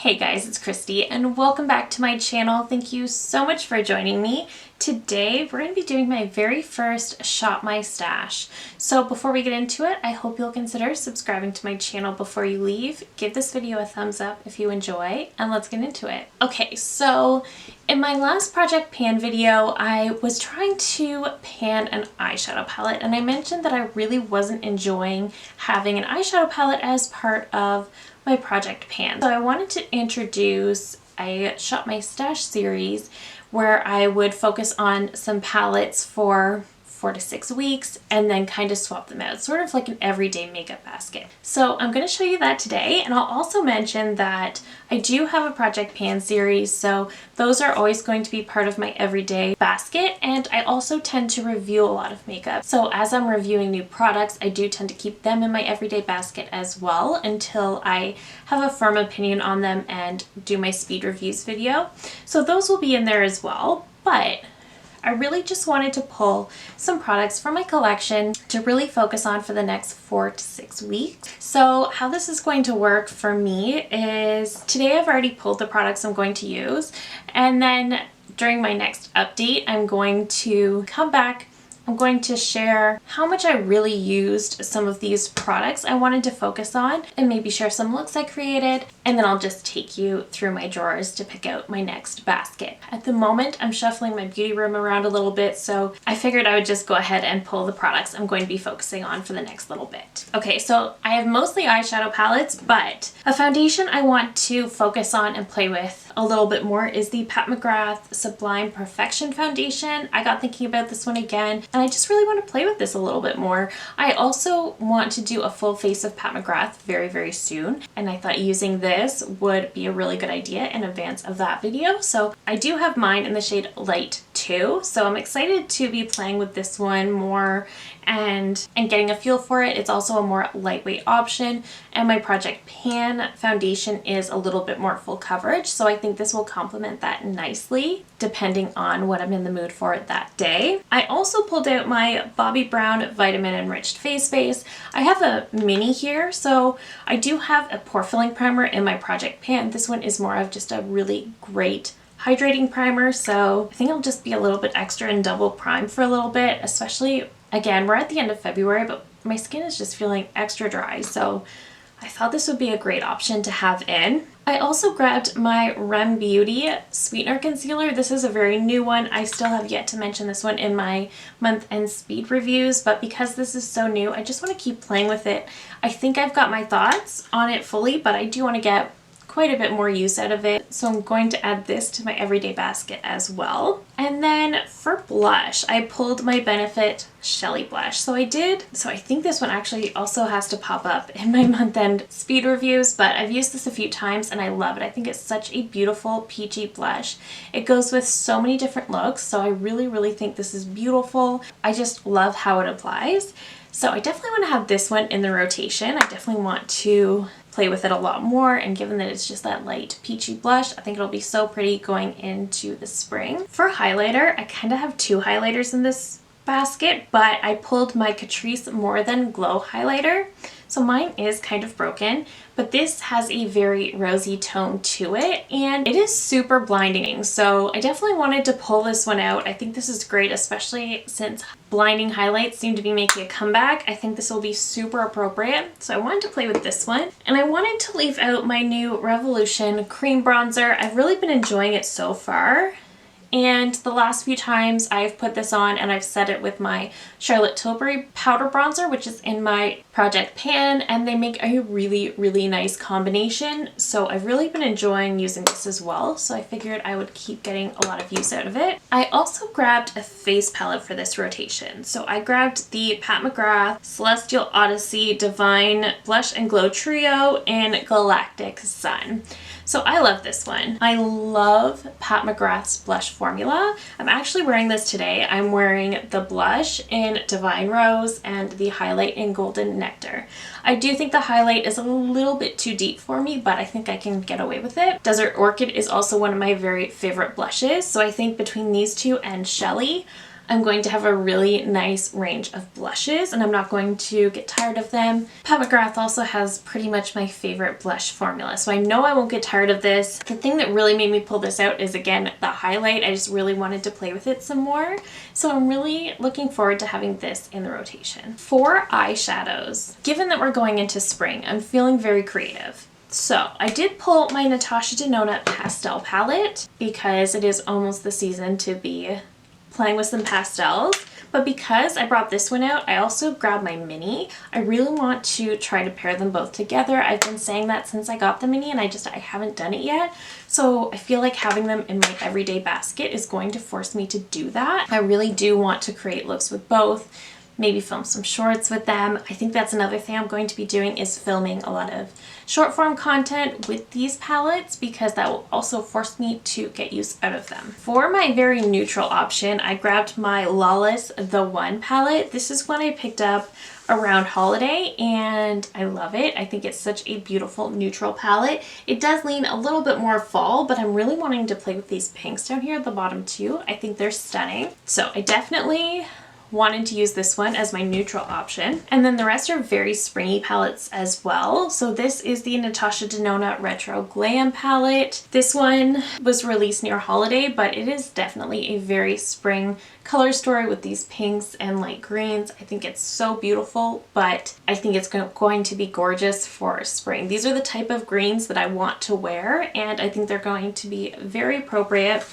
Hey guys, it's Christy and welcome back to my channel. Thank you so much for joining me. Today we're going to be doing my very first Shop My Stash. So before we get into it, I hope you'll consider subscribing to my channel before you leave. Give this video a thumbs up if you enjoy, and let's get into it. Okay, so in my last project pan video, I was trying to pan an eyeshadow palette, and I mentioned that I really wasn't enjoying having an eyeshadow palette as part of my project pan. So I wanted to introduce a Shop My Stash series where I would focus on some palettes for 4 to 6 weeks and then kind of swap them out, sort of like an everyday makeup basket. So I'm going to show you that today, and I'll also mention that I do have a project pan series, so those are always going to be part of my everyday basket, and I also tend to review a lot of makeup. So as I'm reviewing new products, I do tend to keep them in my everyday basket as well until I have a firm opinion on them and do my speed reviews video. So those will be in there as well, but I really just wanted to pull some products from my collection to really focus on for the next 4 to 6 weeks. So how this is going to work for me is today I've already pulled the products I'm going to use, and then during my next update I'm going to come back. I'm going to share how much I really used some of these products I wanted to focus on and maybe share some looks I created, and then I'll just take you through my drawers to pick out my next basket. At the moment, I'm shuffling my beauty room around a little bit, so I figured I would just go ahead and pull the products I'm going to be focusing on for the next little bit. Okay, so I have mostly eyeshadow palettes, but a foundation I want to focus on and play with a little bit more is the Pat McGrath Sublime Perfection Foundation. I got thinking about this one again, and I just really want to play with this a little bit more. I also want to do a full face of Pat McGrath very, very soon, and I thought using this would be a really good idea in advance of that video. So I do have mine in the shade Light 2, so I'm excited to be playing with this one more and getting a feel for it. It's also a more lightweight option, and my Project Pan foundation is a little bit more full coverage, so I think this will complement that nicely depending on what I'm in the mood for that day. I also pulled out my Bobbi Brown Vitamin Enriched Face Base. I have a mini here, so I do have a pore filling primer in my Project Pan. This one is more of just a really great hydrating primer, so I think I'll just be a little bit extra and double prime for a little bit, especially, again, we're at the end of February, but my skin is just feeling extra dry, so I thought this would be a great option to have in. I also grabbed my Rem Beauty Sweetener Concealer. This is a very new one. I still have yet to mention this one in my month-end speed reviews, but because this is so new, I just want to keep playing with it. I think I've got my thoughts on it fully, but I do want to get quite a bit more use out of it, so I'm going to add this to my everyday basket as well. And then for blush, I pulled my Benefit Shelly blush. So I think this one actually also has to pop up in my month-end speed reviews, but I've used this a few times and I love it. I think it's such a beautiful peachy blush. It goes with so many different looks, so I really think this is beautiful. I just love how it applies. So I definitely want to have this one in the rotation. I definitely want to play with it a lot more, and given that it's just that light peachy blush, I think it'll be so pretty going into the spring. For highlighter, I kind of have 2 highlighters in this basket, but I pulled my Catrice More Than Glow highlighter. So mine is kind of broken, but this has a very rosy tone to it, and it is super blinding. So I definitely wanted to pull this one out. I think this is great, especially since blinding highlights seem to be making a comeback. I think this will be super appropriate. So I wanted to play with this one, and I wanted to leave out my new Revolution Cream Bronzer. I've really been enjoying it so far. And the last few times I've put this on and I've set it with my Charlotte Tilbury powder bronzer, which is in my Project Pan, and they make a really nice combination. So I've really been enjoying using this as well, so I figured I would keep getting a lot of use out of it. I also grabbed a face palette for this rotation. So I grabbed the Pat McGrath Celestial Odyssey Divine Blush and Glow Trio in Galactic Sun. So I love this one. I love Pat McGrath's blush formula. I'm actually wearing this today. I'm wearing the blush in Divine Rose and the highlight in Golden Nectar. I do think the highlight is a little bit too deep for me, but I think I can get away with it. Desert Orchid is also one of my very favorite blushes, so I think between these two and Shelly, I'm going to have a really nice range of blushes and I'm not going to get tired of them. Pat McGrath also has pretty much my favorite blush formula, so I know I won't get tired of this. The thing that really made me pull this out is, again, the highlight. I just really wanted to play with it some more, so I'm really looking forward to having this in the rotation. For eyeshadows, given that we're going into spring, I'm feeling very creative. So I did pull my Natasha Denona pastel palette because it is almost the season to be playing with some pastels. But because I brought this one out, I also grabbed my mini. I really want to try to pair them both together. I've been saying that since I got the mini and I haven't done it yet. So I feel like having them in my everyday basket is going to force me to do that. I really do want to create looks with both. Maybe film some shorts with them. I think that's another thing I'm going to be doing, is filming a lot of short form content with these palettes, because that will also force me to get use out of them. For my very neutral option, I grabbed my Lawless The One palette. This is one I picked up around holiday and I love it. I think it's such a beautiful neutral palette. It does lean a little bit more fall, but I'm really wanting to play with these pinks down here at the bottom too. I think they're stunning. So I definitely wanted to use this one as my neutral option. And then the rest are very springy palettes as well. So this is the Natasha Denona Retro Glam palette. This one was released near holiday, but it is definitely a very spring color story with these pinks and light greens. I think it's so beautiful, but I think it's going to be gorgeous for spring. These are the type of greens that I want to wear, and I think they're going to be very appropriate.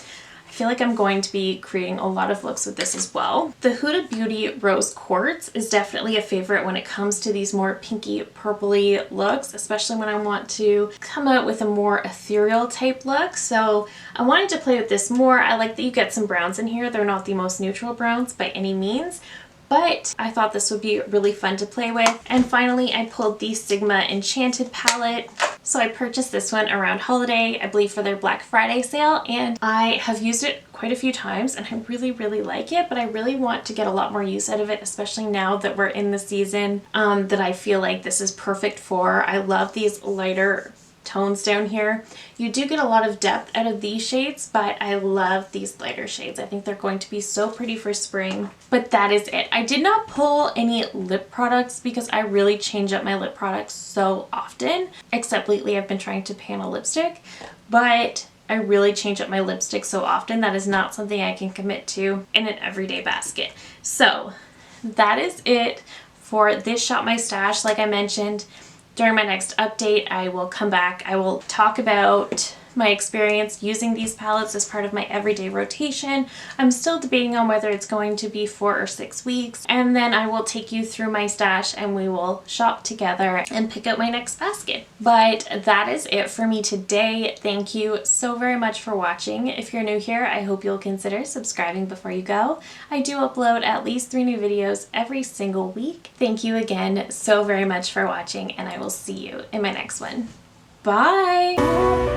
I feel like I'm going to be creating a lot of looks with this as well. The Huda Beauty Rose Quartz is definitely a favorite when it comes to these more pinky purpley looks, especially when I want to come out with a more ethereal type look. So I wanted to play with this more. I like that you get some browns in here. They're not the most neutral browns by any means, but I thought this would be really fun to play with. And finally, I pulled the Sigma Enchanted palette. So I purchased this one around holiday, I believe for their Black Friday sale, and I have used it quite a few times and I really like it, but I really want to get a lot more use out of it, especially now that we're in the season that I feel like this is perfect for. I love these lighter tones down here. You do get a lot of depth out of these shades, but I love these lighter shades. I think they're going to be so pretty for spring. But that is it. I did not pull any lip products because I really change up my lip products so often, except lately I've been trying to pan a lipstick, but I really change up my lipstick so often that is not something I can commit to in an everyday basket. So that is it for this Shop My Stash. Like I mentioned, during my next update, I will come back. I will talk about my experience using these palettes as part of my everyday rotation. I'm still debating on whether it's going to be 4 or 6 weeks. And then I will take you through my stash and we will shop together and pick out my next basket. But that is it for me today. Thank you so very much for watching. If you're new here, I hope you'll consider subscribing before you go. I do upload at least 3 new videos every single week. Thank you again so very much for watching, and I will see you in my next one. Bye!